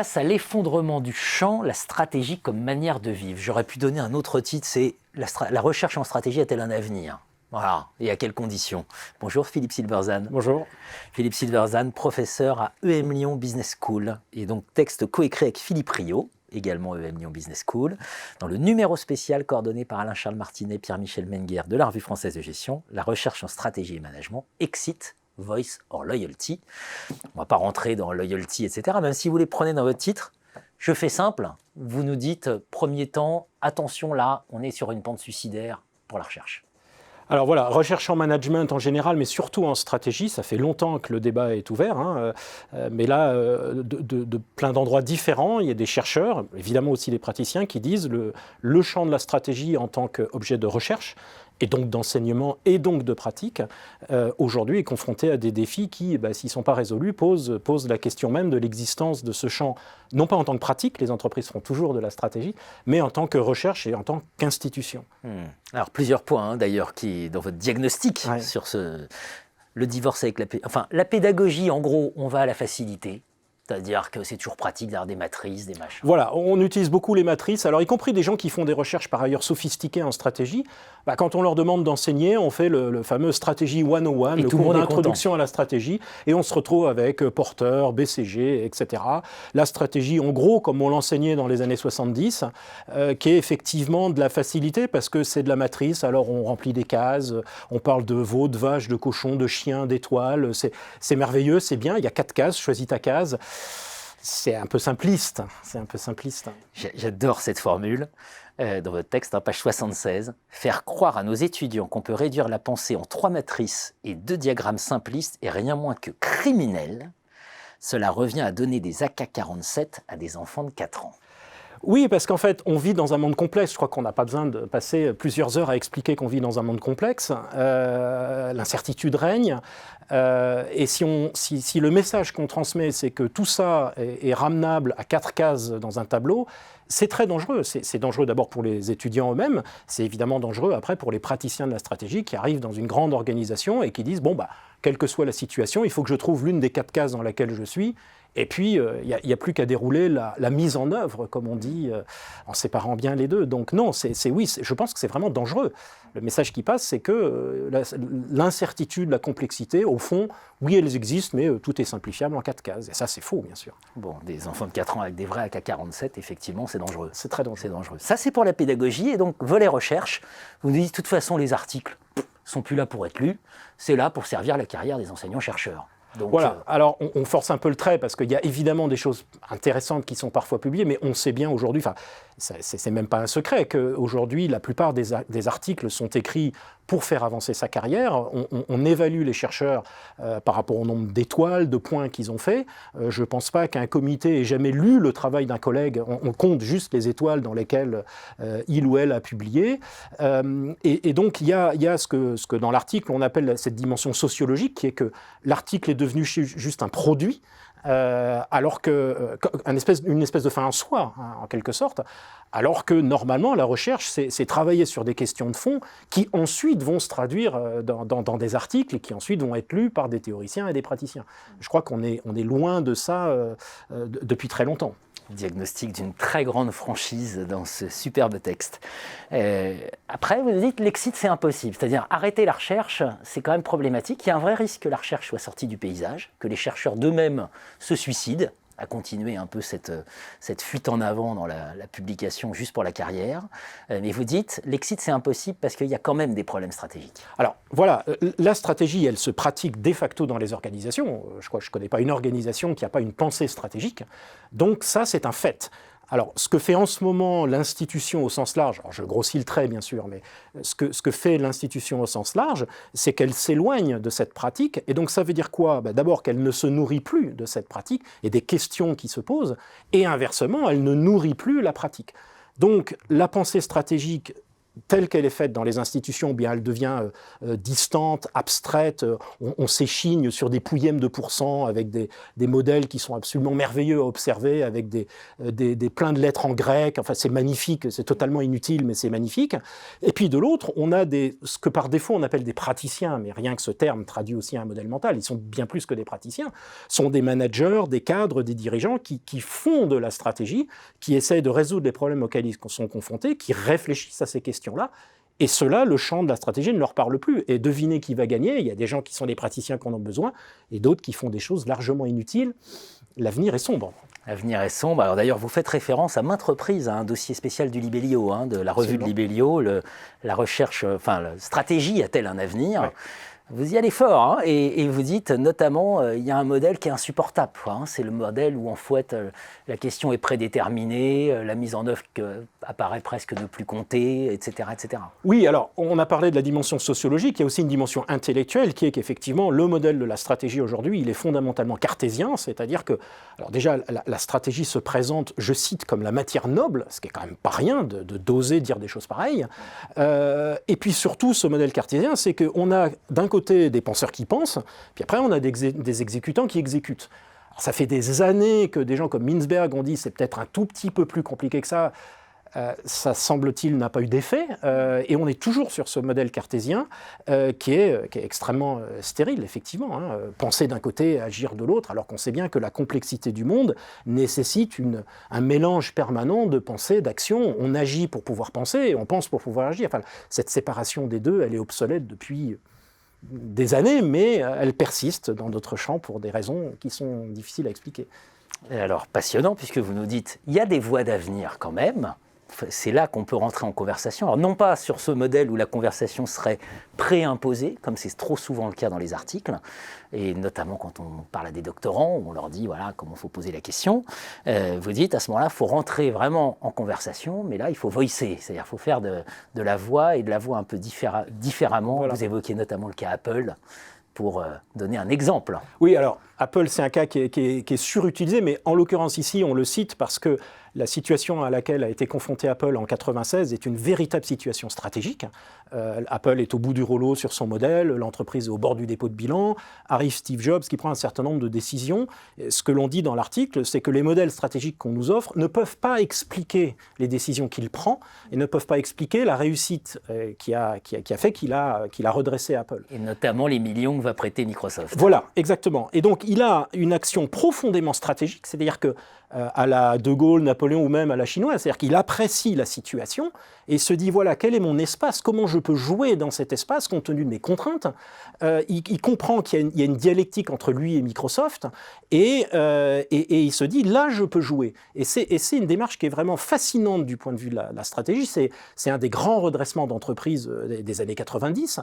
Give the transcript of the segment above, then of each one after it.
Face à l'effondrement du champ, la stratégie comme manière de vivre. J'aurais pu donner un autre titre, c'est la recherche en stratégie a-t-elle un avenir ? Voilà, et à quelles conditions ? Bonjour Philippe Silverzan. Bonjour. Philippe Silverzan, professeur à EM Lyon Business School, et donc texte coécrit avec Philippe Rio, également EM Lyon Business School, dans le numéro spécial coordonné par Alain-Charles Martinet, Pierre-Michel Menguer de la Revue Française de Gestion, la recherche en stratégie et management, Exit, Voice or Loyalty. On ne va pas rentrer dans Loyalty, etc., même si vous les prenez dans votre titre. Je fais simple, vous nous dites, premier temps, attention là, on est sur une pente suicidaire pour la recherche. Alors voilà, recherche en management en général, mais surtout en stratégie, ça fait longtemps que le débat est ouvert, mais là, de plein d'endroits différents, il y a des chercheurs, évidemment aussi des praticiens, qui disent le champ de la stratégie en tant qu'objet de recherche, et donc d'enseignement et donc de pratique, aujourd'hui est confronté à des défis qui, s'ils ne sont pas résolus, posent la question même de l'existence de ce champ, non pas en tant que pratique, les entreprises font toujours de la stratégie, mais en tant que recherche et en tant qu'institution. Alors plusieurs points d'ailleurs qui dans votre diagnostic sur le divorce avec la pédagogie, en gros, on va à la facilité. C'est-à-dire que c'est toujours pratique d'avoir des matrices, des machins. Voilà, on utilise beaucoup les matrices, alors y compris des gens qui font des recherches par ailleurs sophistiquées en stratégie. Quand on leur demande d'enseigner, on fait le fameux stratégie 101, le cours d'introduction à la stratégie, et on se retrouve avec Porter, BCG, etc. La stratégie, en gros, comme on l'enseignait dans les années 70, qui est effectivement de la facilité, parce que c'est de la matrice, alors on remplit des cases, on parle de veau, de vache, de cochon, de chien, d'étoiles, c'est merveilleux, c'est bien, il y a 4 cases, choisis ta case. C'est un peu simpliste. J'adore cette formule dans votre texte, page 76. Faire croire à nos étudiants qu'on peut réduire la pensée en 3 matrices et 2 diagrammes simplistes est rien moins que criminel. Cela revient à donner des AK-47 à des enfants de 4 ans. Oui, parce qu'en fait, on vit dans un monde complexe. Je crois qu'on n'a pas besoin de passer plusieurs heures à expliquer qu'on vit dans un monde complexe. L'incertitude règne. Et si le message qu'on transmet, c'est que tout ça est ramenable à 4 cases dans un tableau, c'est très dangereux. C'est dangereux d'abord pour les étudiants eux-mêmes. C'est évidemment dangereux après pour les praticiens de la stratégie qui arrivent dans une grande organisation et qui disent, quelle que soit la situation, il faut que je trouve l'une des 4 cases dans laquelle je suis. Et puis, il n'y a plus qu'à dérouler la mise en œuvre, comme on dit, en séparant bien les deux. Donc non, je pense que c'est vraiment dangereux. Le message qui passe, c'est que l'incertitude, la complexité, au fond, oui, elles existent, mais tout est simplifiable en 4 cases. Et ça, c'est faux, bien sûr. Bon, des enfants de 4 ans avec des vrais AK-47, effectivement, c'est dangereux. C'est très dangereux. Ça, c'est pour la pédagogie. Et donc, volet recherche, vous nous dites, de toute façon, les articles sont plus là pour être lus. C'est là pour servir la carrière des enseignants-chercheurs. Donc, voilà, alors on force un peu le trait parce qu'il y a évidemment des choses intéressantes qui sont parfois publiées, mais on sait bien aujourd'hui, c'est même pas un secret, qu'aujourd'hui la plupart des articles sont écrits pour faire avancer sa carrière. On évalue les chercheurs par rapport au nombre d'étoiles, de points qu'ils ont fait. Je ne pense pas qu'un comité ait jamais lu le travail d'un collègue. On compte juste les étoiles dans lesquelles il ou elle a publié. Et donc il y a ce que dans l'article on appelle cette dimension sociologique, qui est que l'article est devenu juste un produit, alors une espèce de fin en soi, en quelque sorte, alors que normalement la recherche c'est travailler sur des questions de fond qui ensuite vont se traduire dans des articles et qui ensuite vont être lus par des théoriciens et des praticiens. Je crois qu'on est loin de ça depuis très longtemps. Diagnostic d'une très grande franchise dans ce superbe texte. Après, vous dites l'exit, c'est impossible. C'est-à-dire, arrêter la recherche, c'est quand même problématique. Il y a un vrai risque que la recherche soit sortie du paysage, que les chercheurs d'eux-mêmes se suicident, à continuer un peu cette fuite en avant dans la publication juste pour la carrière. Mais vous dites, l'exit, c'est impossible parce qu'il y a quand même des problèmes stratégiques. Alors, voilà, la stratégie, elle se pratique de facto dans les organisations. Je crois que je ne connais pas une organisation qui n'a pas une pensée stratégique. Donc ça, c'est un fait. Alors, ce que fait en ce moment l'institution au sens large, alors je grossis le trait bien sûr, mais ce que fait l'institution au sens large, c'est qu'elle s'éloigne de cette pratique. Et donc ça veut dire quoi ? D'abord qu'elle ne se nourrit plus de cette pratique et des questions qui se posent, et inversement, elle ne nourrit plus la pratique. Donc la pensée stratégique telle qu'elle est faite dans les institutions, bien elle devient distante, abstraite, on s'échigne sur des pouillèmes de pourcents avec des modèles qui sont absolument merveilleux à observer, avec des plein de lettres en grec, enfin c'est magnifique, c'est totalement inutile mais c'est magnifique. Et puis de l'autre, on a ce que par défaut on appelle des praticiens, mais rien que ce terme traduit aussi un modèle mental, ils sont bien plus que des praticiens, sont des managers, des cadres, des dirigeants qui font de la stratégie, qui essayent de résoudre les problèmes auxquels ils sont confrontés, qui réfléchissent à ces questions-là. Et cela, le champ de la stratégie ne leur parle plus. Et devinez qui va gagner. Il y a des gens qui sont des praticiens qu'on a besoin et d'autres qui font des choses largement inutiles. L'avenir est sombre. L'avenir est sombre. Alors d'ailleurs, vous faites référence à maintes reprises à un dossier spécial du Libellio, de la revue de Libellio. La recherche, la stratégie a-t-elle un avenir ? Ouais. Vous y allez fort, et vous dites notamment, il y a un modèle qui est insupportable. C'est le modèle où en fait la question est prédéterminée, la mise en œuvre apparaît presque ne plus compter, etc., etc. Oui, alors on a parlé de la dimension sociologique, il y a aussi une dimension intellectuelle qui est qu'effectivement le modèle de la stratégie aujourd'hui, il est fondamentalement cartésien, c'est-à-dire que, alors déjà la stratégie se présente, je cite, comme la matière noble, ce qui est quand même pas rien d'oser dire des choses pareilles, et puis surtout ce modèle cartésien, c'est qu'on a d'un côté des penseurs qui pensent, puis après on a des exécutants qui exécutent. Alors, ça fait des années que des gens comme Mintzberg ont dit c'est peut-être un tout petit peu plus compliqué que ça. Ça semble-t-il n'a pas eu d'effet, et on est toujours sur ce modèle cartésien qui est extrêmement stérile, effectivement. Penser d'un côté, agir de l'autre, alors qu'on sait bien que la complexité du monde nécessite un mélange permanent de pensée, d'action. On agit pour pouvoir penser, et on pense pour pouvoir agir. Enfin, cette séparation des deux, elle est obsolète depuis des années, mais elle persiste dans d'autres champs pour des raisons qui sont difficiles à expliquer. Et alors, passionnant, puisque vous nous dites, il y a des voies d'avenir quand même. C'est là qu'on peut rentrer en conversation. Alors, non pas sur ce modèle où la conversation serait préimposée, comme c'est trop souvent le cas dans les articles, et notamment quand on parle à des doctorants, on leur dit voilà comment il faut poser la question. Vous dites à ce moment-là, il faut rentrer vraiment en conversation, mais là, il faut voicer, c'est-à-dire qu'il faut faire de la voix et de la voix un peu différemment. Voilà. Vous évoquez notamment le cas Apple, pour donner un exemple. Oui, alors Apple, c'est un cas qui est surutilisé, mais en l'occurrence ici, on le cite parce que la situation à laquelle a été confronté Apple en 1996 est une véritable situation stratégique. Apple est au bout du rouleau sur son modèle, l'entreprise est au bord du dépôt de bilan, arrive Steve Jobs qui prend un certain nombre de décisions. Et ce que l'on dit dans l'article, c'est que les modèles stratégiques qu'on nous offre ne peuvent pas expliquer les décisions qu'il prend et ne peuvent pas expliquer la réussite qui a fait qu'il a redressé Apple. Et notamment les millions que va prêter Microsoft. Voilà, exactement. Et donc, il a une action profondément stratégique, c'est-à-dire que à la De Gaulle, Napoléon ou même à la chinoise, c'est-à-dire qu'il apprécie la situation et se dit voilà, quel est mon espace, comment je peux jouer dans cet espace compte tenu de mes contraintes. Il comprend qu'il y a une dialectique entre lui et Microsoft et il se dit là, je peux jouer. Et c'est une démarche qui est vraiment fascinante du point de vue de la stratégie. C'est un des grands redressements d'entreprise des années 90.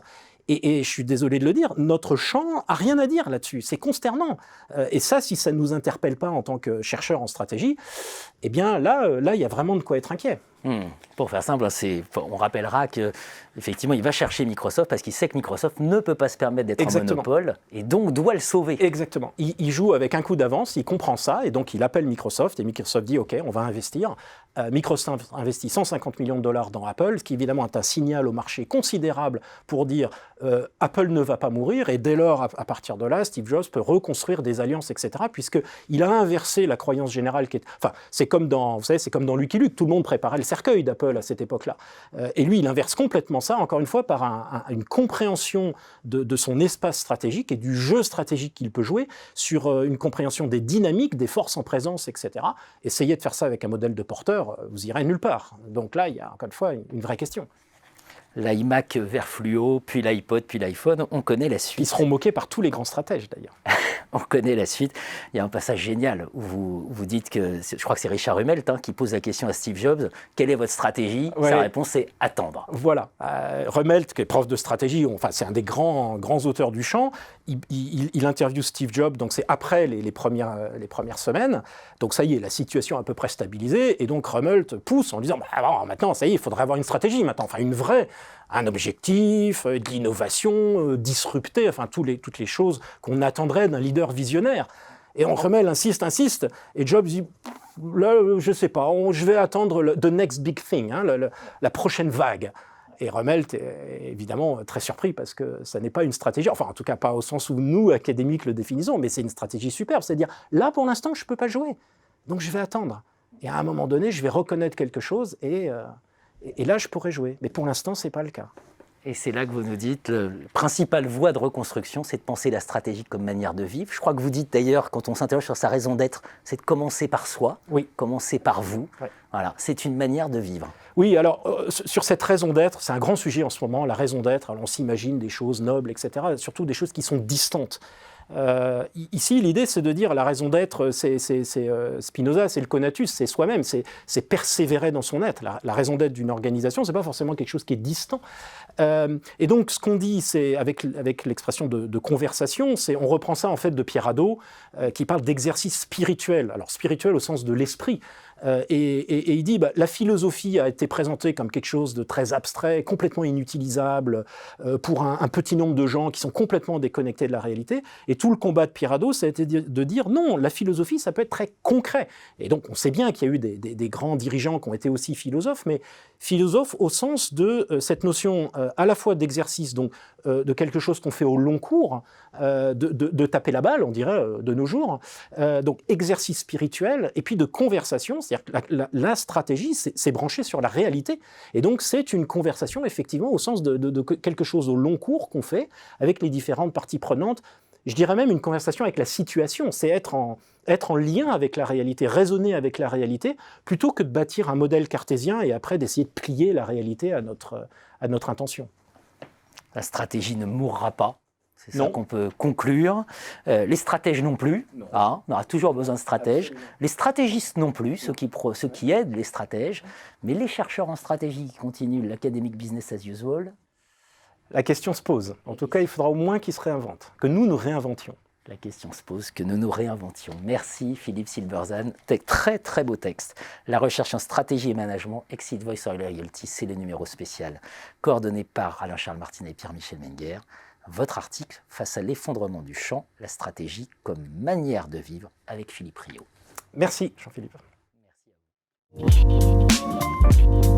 Et je suis désolé de le dire, notre champ a rien à dire là-dessus. C'est consternant. Et ça, si ça ne nous interpelle pas en tant que chercheurs en stratégie, eh bien là, il y a vraiment de quoi être inquiet. Pour faire simple, on rappellera qu'effectivement, il va chercher Microsoft parce qu'il sait que Microsoft ne peut pas se permettre d'être un monopole et donc doit le sauver. Exactement. Il joue avec un coup d'avance, il comprend ça et donc il appelle Microsoft et Microsoft dit « Ok, on va investir ». Microsoft investit 150 millions de dollars dans Apple, ce qui évidemment est un signal au marché considérable pour dire Apple ne va pas mourir et dès lors, à partir de là, Steve Jobs peut reconstruire des alliances, etc. puisqu'il a inversé la croyance générale qui est... Enfin, c'est comme dans Lucky Luke, tout le monde préparait le cercueil d'Apple à cette époque-là. Et lui, il inverse complètement ça, encore une fois, par une compréhension de son espace stratégique et du jeu stratégique qu'il peut jouer sur une compréhension des dynamiques, des forces en présence, etc. Essayez de faire ça avec un modèle de porteur, vous irez nulle part. Donc là, il y a encore une fois une vraie question. L'iMac vert fluo, puis l'iPod, puis l'iPhone, on connaît la suite. Ils seront moqués par tous les grands stratèges d'ailleurs. On connaît la suite. Il y a un passage génial où vous dites que, je crois que c'est Richard Hummelt qui pose la question à Steve Jobs, quelle est votre stratégie ? Ouais. Sa réponse c'est attendre. Voilà. Hummelt, qui est prof de stratégie, c'est un des grands auteurs du champ, il interviewe Steve Jobs, donc c'est après les premières semaines, donc ça y est, la situation est à peu près stabilisée, et donc Hummelt pousse en lui disant maintenant, ça y est, il faudrait avoir une stratégie maintenant, enfin une vraie, un objectif, de l'innovation, disrupter, enfin toutes les choses qu'on attendrait d'un leader visionnaire. Et Hummelt insiste, et Jobs dit là, je sais pas, je vais attendre the next big thing, la prochaine vague. Et Rummelt est évidemment très surpris parce que ça n'est pas une stratégie, enfin en tout cas pas au sens où nous, académiques, le définissons, mais c'est une stratégie superbe, c'est-à-dire là pour l'instant je ne peux pas jouer, donc je vais attendre. Et à un moment donné, je vais reconnaître quelque chose et là je pourrai jouer. Mais pour l'instant, ce n'est pas le cas. Et c'est là que vous nous dites, la principale voie de reconstruction, c'est de penser la stratégie comme manière de vivre. Je crois que vous dites d'ailleurs, quand on s'interroge sur sa raison d'être, c'est de commencer par soi, commencer par vous. Ouais. Voilà, c'est une manière de vivre. Oui, alors sur cette raison d'être, c'est un grand sujet en ce moment, la raison d'être. Alors on s'imagine des choses nobles, etc., surtout des choses qui sont distantes. Ici, l'idée, c'est de dire la raison d'être, c'est Spinoza, c'est le conatus, c'est soi-même, c'est persévérer dans son être. La raison d'être d'une organisation, c'est pas forcément quelque chose qui est distant. Et donc, ce qu'on dit, c'est avec l'expression de conversation, on reprend ça en fait de Pierre Hadot, qui parle d'exercice spirituel. Alors spirituel au sens de l'esprit. Et il dit la philosophie a été présentée comme quelque chose de très abstrait, complètement inutilisable pour un petit nombre de gens qui sont complètement déconnectés de la réalité. Et tout le combat de Pierre Hadot, ça a été de dire non, la philosophie, ça peut être très concret. Et donc, on sait bien qu'il y a eu des grands dirigeants qui ont été aussi philosophes, mais philosophes au sens de cette notion à la fois d'exercice, donc de quelque chose qu'on fait au long cours, de taper la balle, on dirait, de nos jours, donc exercice spirituel, et puis de conversation, c'est-à-dire que la stratégie, c'est branché sur la réalité, et donc c'est une conversation, effectivement, au sens de quelque chose au long cours qu'on fait avec les différentes parties prenantes. Je dirais même une conversation avec la situation, c'est être en lien avec la réalité, raisonner avec la réalité, plutôt que de bâtir un modèle cartésien et après d'essayer de plier la réalité à notre intention. La stratégie ne mourra pas, c'est ça qu'on peut conclure. Les stratèges non plus, on aura toujours besoin de stratèges. Absolument. Les stratégistes non plus, ceux qui aident les stratèges, mais les chercheurs en stratégie qui continuent l'academic business as usual. La question se pose. En tout cas, il faudra au moins qu'ils se réinventent, que nous réinventions. La question se pose, que nous réinventions. Merci Philippe Silberzan. Très très beau texte. La recherche en stratégie et management, Exit Voice or Loyalty, c'est le numéro spécial, coordonné par Alain-Charles Martinet et Pierre-Michel Menger. Votre article, Face à l'effondrement du champ, la stratégie comme manière de vivre, avec Philippe Riot. Merci Jean-Philippe. Merci à vous.